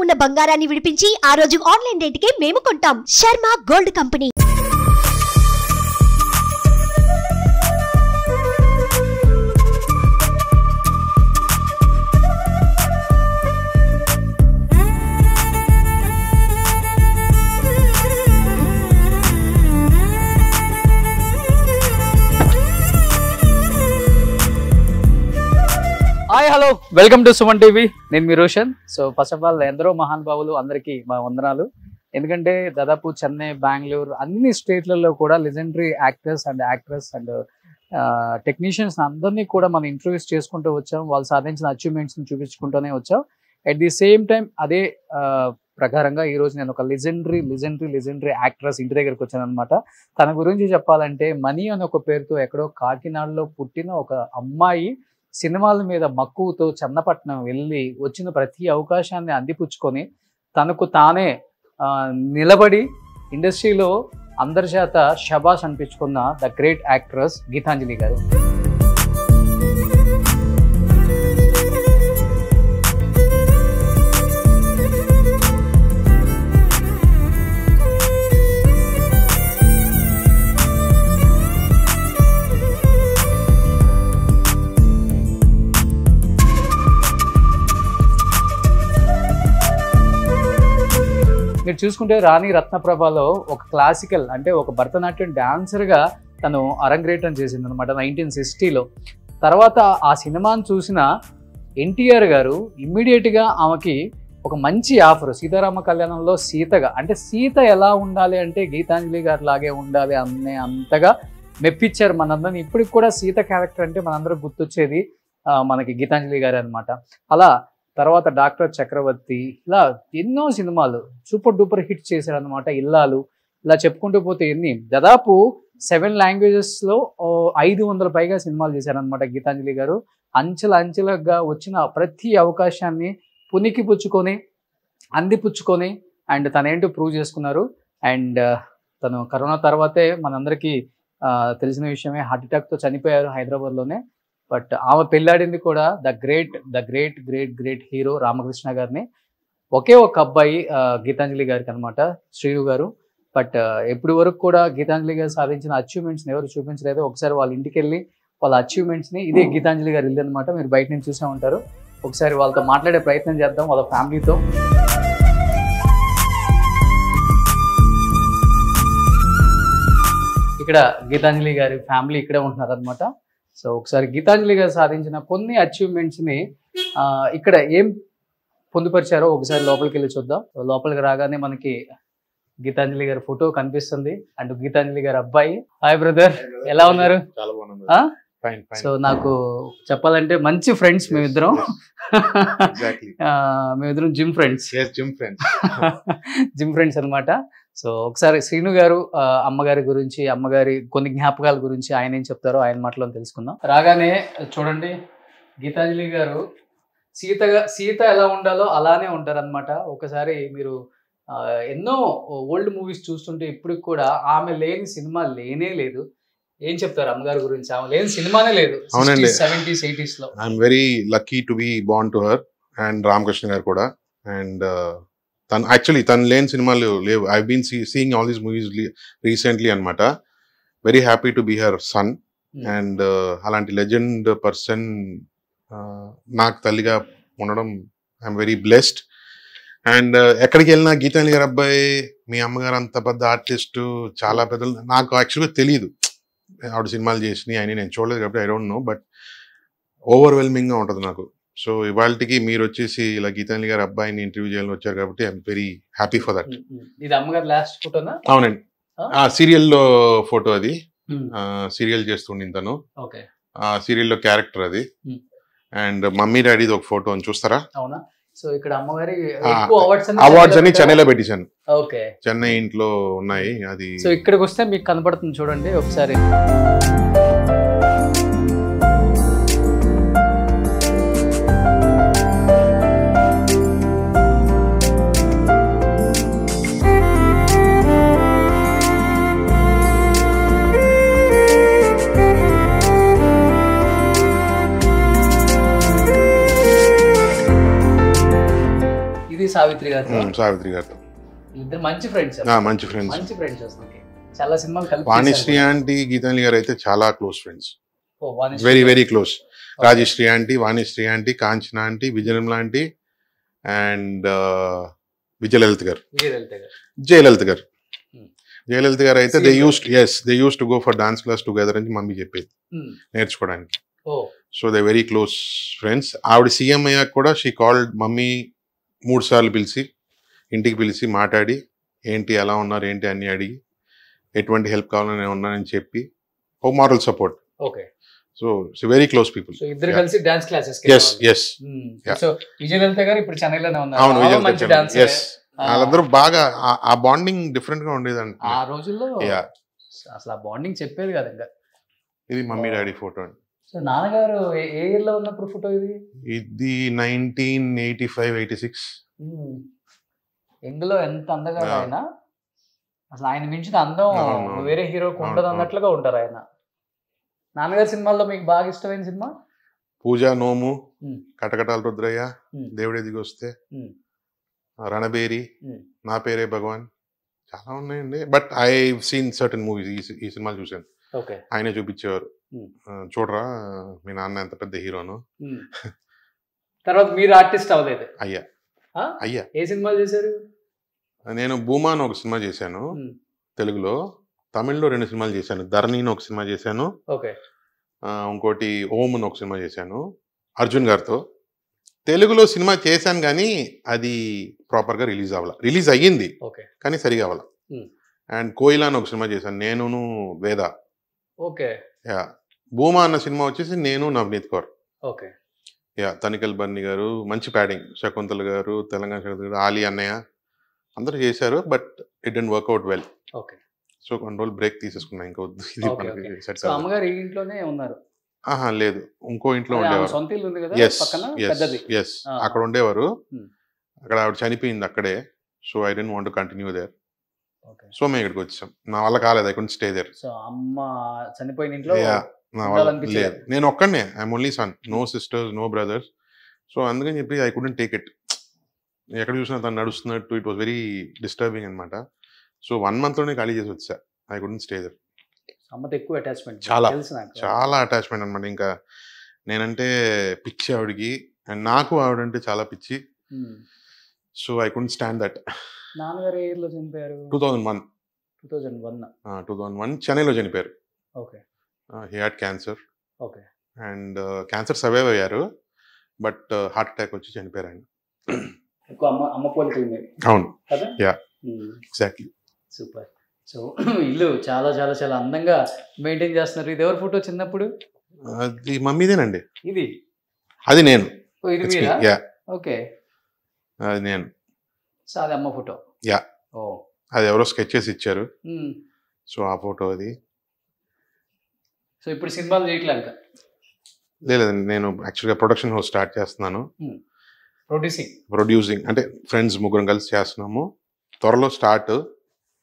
ఉన్న బంగారాన్ని విడిపించి ఆ రోజు ఆన్లైన్ రేటుకే మేము కొంటాం. Sharma gold company. Hi hello welcome to Suman TV. నేను మీ Roshan. So first of all ఎందరో మహానుభావులు అందరికీ మా వందనాలు. ఎందుకంటే దాదాపు చెన్నై, బెంగళూరు అన్ని స్టేట్లలో కూడా legendary actors and actress and technicians అందరినీ కూడా మనం ఇంట్రొడ్యూస్ చేసుకుంటూ వచ్చాం. వాళ్ళు సాధించిన అచీవ్మెంట్స్ని చూపించుకుంటూనే వచ్చాం. అట్ ది సేమ్ టైం అదే ప్రకారంగా ఈరోజు నేను ఒక లెజెండరీ యాక్ట్రెస్ ఇంటి దగ్గరికి వచ్చాను అనమాట. తన గురించి చెప్పాలంటే మనీ అనే ఒక పేరుతో ఎక్కడో కాకినాడలో పుట్టిన ఒక అమ్మాయి సినిమాల మీద మక్కువతో చన్నపట్నం వెళ్ళి వచ్చిన ప్రతి అవకాశాన్ని అందిపుచ్చుకొని తనకు తానే నిలబడి ఇండస్ట్రీలో అందరి చేత షబాష్ అనిపించుకున్న ద గ్రేట్ యాక్ట్రెస్ గీతాంజలి గారు. మీరు చూసుకుంటే రాణి రత్నప్రభలో ఒక క్లాసికల్ అంటే ఒక భరతనాట్యం డాన్సర్గా తను అరంగేట్రం చేసింది అనమాట 1960లో. తర్వాత ఆ సినిమాను చూసిన ఎన్టీఆర్ గారు ఇమ్మీడియట్గా ఆమెకి ఒక మంచి ఆఫర్, సీతారామ కళ్యాణంలో సీతగా, అంటే సీత ఎలా ఉండాలి అంటే గీతాంజలి గారు లాగే ఉండాలి అనే అంతగా మెప్పించారు మనందరినీ. ఇప్పటికి కూడా సీత క్యారెక్టర్ అంటే మనందరూ గుర్తొచ్చేది మనకి గీతాంజలి గారు అనమాట. అలా తర్వాత డాక్టర్ చక్రవర్తి, ఇలా ఎన్నో సినిమాలు సూపర్ డూపర్ హిట్ చేశారనమాట. ఇల్లాలు, ఇలా చెప్పుకుంటూ పోతే దాదాపు 7 లాంగ్వేజెస్లో 500 పైగా సినిమాలు చేశారనమాట గీతాంజలి గారు. అంచెలుగా వచ్చిన ప్రతి అవకాశాన్ని పునికి పుచ్చుకొని అందిపుచ్చుకొని అండ్ తనేంటో ప్రూవ్ చేసుకున్నారు. అండ్ తను కరోనా తర్వాతే మనందరికీ తెలిసిన విషయమే, హార్ట్ అటాక్తో చనిపోయారు హైదరాబాద్లోనే. బట్ ఆమె పెళ్ళాడింది కూడా ద గ్రేట్ హీరో రామకృష్ణ గారిని. ఒకే ఒక అబ్బాయి గీతాంజలి గారికి అనమాట, శ్రీను గారు. బట్ ఎప్పటి వరకు కూడా గీతాంజలి గారు సాధించిన అచీవ్మెంట్స్ని ఎవరు చూపించలేదు. ఒకసారి వాళ్ళ ఇంటికి వెళ్ళి వాళ్ళ అచీవ్మెంట్స్ని, ఇదే గీతాంజలి గారు ఇల్లు అనమాట, మీరు బయట నుంచి చూసే ఉంటారు. ఒకసారి వాళ్ళతో మాట్లాడే ప్రయత్నం చేద్దాం, వాళ్ళ ఫ్యామిలీతో. ఇక్కడ గీతాంజలి గారి ఫ్యామిలీ ఇక్కడే ఉంటున్నారు అనమాట. సో ఒకసారి గీతాంజలి గారు సాధించిన కొన్ని అచీవ్మెంట్స్ని ఇక్కడ ఏం పొందుపరిచారో ఒకసారి లోపలికి వెళ్ళి చూద్దాం. లోపలికి రాగానే మనకి గీతాంజలి గారి ఫోటో కనిపిస్తుంది అండ్ గీతాంజలి గారి అబ్బాయి. హాయ్ బ్రదర్, ఎలా ఉన్నారు? సో నాకు చెప్పాలంటే మంచి ఫ్రెండ్స్ మేమిద్దరం. మేమిద్దరం జిమ్ ఫ్రెండ్స్ అనమాట. సో ఒకసారి శ్రీను గారు అమ్మగారి గురించి, అమ్మగారి కొన్ని జ్ఞాపకాల గురించి ఆయన ఏం చెప్తారో ఆయన మాటలో తెలుసుకుందాం. రాగానే చూడండి, గీతాంజలి గారు సీత ఎలా ఉండాలో అలానే ఉంటారనమాట. ఒకసారి మీరు ఎన్నో ఓల్డ్ మూవీస్ చూస్తుంటే ఇప్పటికి కూడా ఆమె లేని సినిమా లేనే లేదు. ఏం చెప్తారు అమ్మగారి గురించి? ఆమె లేని సినిమానే లేదు 70s 80s లో. I'm very lucky to be born to her and Ramakrishna garu కూడా. అండ్ తను లేని సినిమాలు లేవు. I been seeing all these movies recently అనమాట. Very happy to be her son. And అలాంటి లెజెండ్ పర్సన్ నాకు తల్లిగా ఉండడం ఐఎమ్ వెరీ బ్లెస్డ్. అండ్ ఎక్కడికి వెళ్ళినా గీతాంజలి గారు అబ్బాయి, మీ అమ్మగారు అంత పెద్ద ఆర్టిస్టు, చాలా పెద్దలు. నాకు యాక్చువల్గా తెలియదు ఆవిడ సినిమాలు చేసినాయి అని, నేను చూడలేదు కాబట్టి ఐ డోంట్ నో. బట్ ఓవర్వెల్మింగ్గా ఉంటుంది నాకు. సో ఇవాళకి మీరు వచ్చేసి ఇలా గీతాంజలి గారి అబ్బాయిని ఇంటర్వ్యూ చేయాలని వచ్చారు కాబట్టి I'm very happy for that. ఇది అమ్మగారి లాస్ట్ ఫోటోనా? అవునండి, ఆ సీరియల్లో ఫోటో అది. సీరియల్ చేస్తుండింది తను, ఆ సీరియల్లో క్యారెక్టర్ అది. అండ్ మమ్మీ డాడీది ఒక ఫోటో అని చూస్తారా? అవునా? సో ఇక్కడ అమ్మగారి అవార్డ్స్ అని చెన్నైలో పెట్టేశాను. ఓకే, చెన్నై ఇంట్లో ఉన్నాయి అది. సో ఇక్కడికి వస్తే మీకు కనపడుతుంది చూడండి ఒకసారి. ఇది సావిత్రి గారు. సావిత్రి గారితో ఇద్దరు మంచి ఫ్రెండ్స్. మంచి ఫ్రెండ్స్. మంచి ఫ్రెండ్స్ వస్తుంది. చాలా సినిమాలు కలిపి. వాణిశ్రీ ఆంటీ, గీతాంజలి గారు అయితే చాలా close friends. Very very close. Rajasree aunty, Vanisree aunty, Kanchana aunty, Vijayanirmala aunty and Vijayalalitha garu. Jayalalitha garu. Jayalalitha garu అయితే they use to go for dance class together అని మమ్మీ చెప్పేది నేర్చుకోవడానికి. So they very close friends. ఆవిడ సీఎం అయ్యాక కూడా షీ కాల్డ్ మమ్మీ 3 సార్లు పిలిచి ఇంటికి పిలిచి మాట్లాడి ఏంటి ఎలా ఉన్నారు ఏంటి అన్ని అడిగి ఎటువంటి హెల్ప్ కావాలని నేను ఉన్నానని చెప్పి ఓ moral support. Okay. So very close people. So ఇద్దరు కలిసి dance classes. yes. So Vijayalalitha garu ఇప్పుడు చెన్నైలోనే ఉన్నారు. అవును, విజయలలిత. వాళ్ళందరూ బాగా ఆ బాండింగ్ డిఫరెంట్ గా ఉండేదండి ఆ రోజుల్లో. అసలు ఆ బాండింగ్ చెప్పేది కదా ఇంకా. ఇది మమ్మీ డాడీ ఫోటో అండి. సో నాన్నగారు ఏ ఇయర్ లో ఉన్నప్పుడు ఫోటో ఇది? ఇది 1985-86. ఇందులో ఎంత అందగా ఆయన, అసలు ఆయన మించిన అందం వేరే హీరోకి ఉండదు అన్నట్లుగా ఉంటారు ఆయన. నాన్నగారి సినిమాల్లో మీకు బాగా ఇష్టమైన సినిమా? పూజ, నోము, కటకటాల రుద్రయ్య, దేవుడే దిగి వస్తే, రణబేరి, నా పేరే భగవాన్, చాలా ఉన్నాయండి. But I seen certain movies. ఈ సినిమాలు చూసాను. ఆయనే చూపించేవారు, చూడరా మీ నాన్న ఎంత పెద్ద హీరోను. తర్వాత మీరు ఆర్టిస్ట్ అవ్వలేదు? అయ్యా. ఏ సినిమాలు చేశారు? నేను భూమా అని ఒక సినిమా చేశాను తెలుగులో. తమిళ్లో 2 సినిమాలు చేశాను. ధరణి ఒక సినిమా చేశాను. ఇంకోటి ఓం అని ఒక సినిమా చేశాను అర్జున్ గారితో. తెలుగులో సినిమా చేశాను కానీ అది ప్రాపర్ గా రిలీజ్ అవ్వాల. రిలీజ్ అయ్యింది కానీ సరిగా అవ్వాల. అండ్ కోయిలా అని ఒక సినిమా చేశాను నేను వేద. భూమా అన్న సినిమా వచ్చేసి నేను నవనీత్ కౌర్. తనికల్ బన్నీ గారు మంచి ప్యాడింగ్, శకుంతల గారు, తెలంగాణ శకుంతల గారు, ఆలీ అన్నయ్య అందరూ చేశారు. But it didn't work out well. So కొన్ని రోజులు బ్రేక్ తీసేసుకున్నా. ఇంకా వద్దు ఇది మనకి సెట్. అమ్మగారు ఈ ఇంట్లోనే ఉన్నారు? లేదు, ఇంకో ఇంట్లో ఉండేవారు. అక్కడ ఉండేవారు. అక్కడ ఆవిడ చనిపోయింది అక్కడే. So I don't want to continue there. So మేము ఇక్కడికి వచ్చాం. నా వల్ల కాలేదు. I couldn't stay there. So అమ్మ చనిపోయిన ఇంట్లో నా వల్ల లేదు. నేను ఒక్కడనే, I'm only son, no sisters, no brothers. So అందుకని చెప్పి ఐ కుడెంట్ టేక్ ఇట్. ఎక్కడ చూసినా తను నడుస్తున్నట్టు ఇట్ వాస్ వెరీ డిస్టర్బింగ్ అనమాట. సో 1 month లోనే ఖాళీ చేసి వచ్చా. I couldn't stay there. అమ్మతో ఎక్కువ అటాచ్మెంట్, చాలా అటాచ్మెంట్ అనమాట. ఇంకా నేనంటే పిచ్చి ఆవిడకి, అండ్ నాకు ఆవిడంటే చాలా పిచ్చి. So I couldn't stand that. నాన్నగారు ఏ ఇయర్లో చనిపోయారు? 2001. 2001 చెన్నైలో చనిపోయారు. He had cancer. And cancer survive అయ్యారు. బట్ హార్ట్ అటాక్ వచ్చి చనిపోయారు ఆయన. అవును, ఎగ్జాక్ట్లీ. సూపర్. సో ఇల్లు చాలా చాలా చాలా అందంగా మెయింటైన్ చేస్తున్నారు. ఇది ఎవరి ఫోటో చిన్నప్పుడు? అది మమ్మీదేనండి. ఇది అది నేను. ఇది మీరా? ఓకే, అది నేను. సో అది అమ్మ ఫోటో. అది ఎవరో స్కెచ్ చేసి ఇచ్చారు. సో ఆ ఫోటో అది. సో ఇప్పుడు సినిమాలు చేయట్లేదు? లేదండి, నేను యాక్చువల్గా ప్రొడక్షన్ హౌస్ స్టార్ట్ చేస్తున్నాను. ప్రొడ్యూసింగ్ అంటే ఫ్రెండ్స్ 3 కలిసి చేస్తున్నాము. త్వరలో స్టార్ట్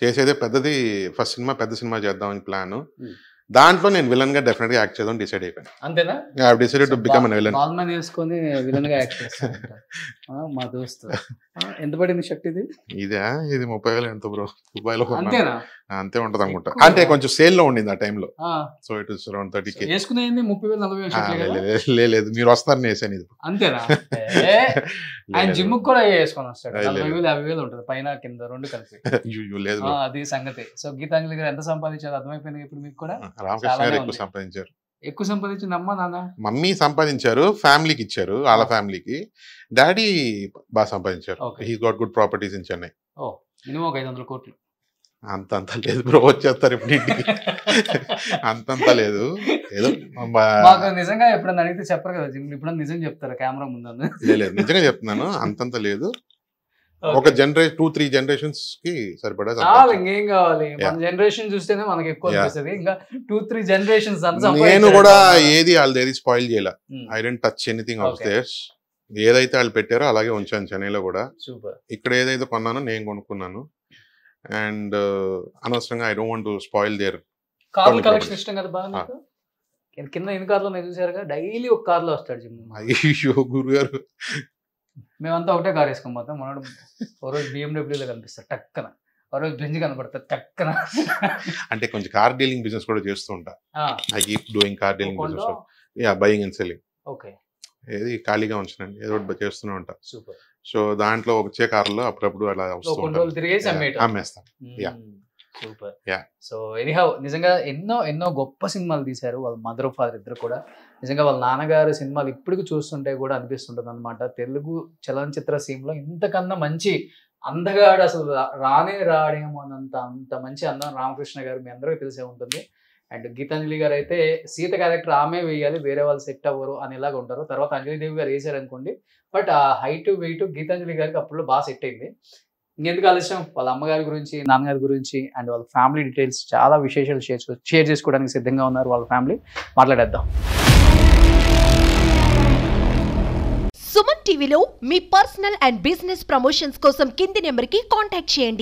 చేసేదే పెద్దది. ఫస్ట్ సినిమా పెద్ద సినిమా చేద్దామని ప్లాన్. దాంట్లో నేను విలన్ గా డెఫినెట్ గా యాక్ట్ చేద్దాం డిసైడ్ అయిపోయాను. అంతేనా? I have decided to become a villain. బాల్మన్ చేసుకొని విలన్ గా యాక్ట్ చేస్తాను. మా దోస్తు. ఎంత పడింది షర్ట్ ఇది? ఇది 30,000 ఎంత బ్రో? దుబాయ్లో అంతేనా? అంతే ఉంటది అనుకుంటా. అంటే కొంచెం సేల్ లో ఉండింది ఆ టైంలో. So it is around 30K. వేసుకునేది 30,000-40,000. లేదు, మీరు వస్తారని వేసాను ఇది. అంతేనా? ఆయన జిమ్ కూడా వేసుకొని వస్తాడు. 40,000-50,000 ఉంటుంది పైన కింద 2 కలిపి. లేదు, అది సంగతి. సో గీతాంజలి గారు ఎంత సంపాదించారు అర్థమైపోయింది ఇప్పుడు మీకు కూడా. రామకృష్ణ గారు ఎక్కువ సంపాదించారు. ఎక్కువ సంపాదించింది అమ్మ నాన్న? మమ్మీ సంపాదించారు, ఫ్యామిలీకి ఇచ్చారు, వాళ్ళ ఫ్యామిలీకి. డాడీ బాగా సంపాదించారు. He got good properties in Chennai. Minimum 500 కోట్లు. అంతంత లేదు బ్రో, వచ్చేస్తారు ఇప్పుడు ఇంటికి. అంతంత లేదు, ఏదో. మాకు నిజంగా ఎప్పుడన్నా అడిగితే చెప్పరు కదా, ఇప్పుడు నిజం చెప్తారా కెమెరా ముందు? లేదు, నిజంగా చెప్తున్నాను, అంతంత లేదు. ఒక జనరేషన్ 2-3 జనరేషన్స్ కి సరిపడా. ఇంకేం కావాలి? మన జనరేషన్ చూస్తేనే మనకి ఎక్కువ అనిపిస్తుంది. ఇంకా 2-3 జనరేషన్స్. నేను కూడా ఏది వాళ్ళది ఏది స్పాయిల్ చేయాల. I don't touch anything of there's. ఏదైతే వాళ్ళు పెట్టారో అలాగే ఉంచాను చెన్నైలో కూడా. ఇక్కడ ఏదైతే కొన్నానో నేను కొనుక్కున్నాను. అండ్ అనవసరంగా I don't want to spoil there. కార్ల కలెక్షన్ ఇష్టం కదా బాగా? కింద ఎన్ని కార్లో నేను చూసారుగా, డైలీ ఒక కార్లో వస్తాడు జిమ్. అయ్యో గురుగారు, మేమంతా ఒకటే కార్ వేసుకొని పోతాం. మనోడు ఓ రోజు బిఎండబ్ల్యూలో కనిపిస్తారు టక్కన, ఓ రోజు బెంజ్ కనబడతారు టక్కన. అంటే కొంచెం కార్ డీలింగ్ బిజినెస్ కూడా చేస్తూ ఉంటా. I keep doing car dealing business. Yeah, buying and selling. Okay. ఏది ఖాళీగా ఉంచనండి, ఏదో ఒకటి చేస్తూనే ఉంటా. సూపర్. సో దాంట్లో వచ్చే కార్లో అప్పుడప్పుడు అలా వస్తూ అమ్మేస్తాను. సూపర్. సో ఎనీహౌ నిజంగా ఎన్నో గొప్ప సినిమాలు తీశారు వాళ్ళ మదర్ ఫాదర్ ఇద్దరు కూడా. నిజంగా వాళ్ళ నాన్నగారు సినిమాలు ఇప్పటికి చూస్తుంటే కూడా అనిపిస్తుంటది అనమాట, తెలుగు చలనచిత్ర సీన్లో ఇంతకన్నా మంచి అందగాడు అసలు రాడేమో అన్నంత అంత మంచి అందం రామకృష్ణ గారు మీ అందరికీ తెలిసే ఉంటుంది. అండ్ గీతాంజలి గారు అయితే సీత క్యారెక్టర్ ఆమె వేయాలి, వేరే వాళ్ళు సెట్ అవ్వరు అనేలాగా ఉంటారు. తర్వాత అంజలిదేవి గారు వేసారు అనుకోండి, బట్ ఆ హైట్ వెయిట్ గీతాంజలి గారికి అప్పుడు బాగా సెట్ అయింది. ఇంకెందుకు ఆలస్యం, వాళ్ళ అమ్మగారి గురించి, నాన్నగారి గురించి అండ్ వాళ్ళ ఫ్యామిలీ డీటెయిల్స్ చాలా విశేషాలు షేర్ చేసుకోవడానికి సిద్ధంగా ఉన్నారు వాళ్ళ ఫ్యామిలీ. మాట్లాడేద్దాం. సుమన్ టీవీలో మీ పర్సనల్ అండ్ బిజినెస్ ప్రమోషన్స్ కోసం కింది నెంబర్కి కాంటాక్ట్ చేయండి.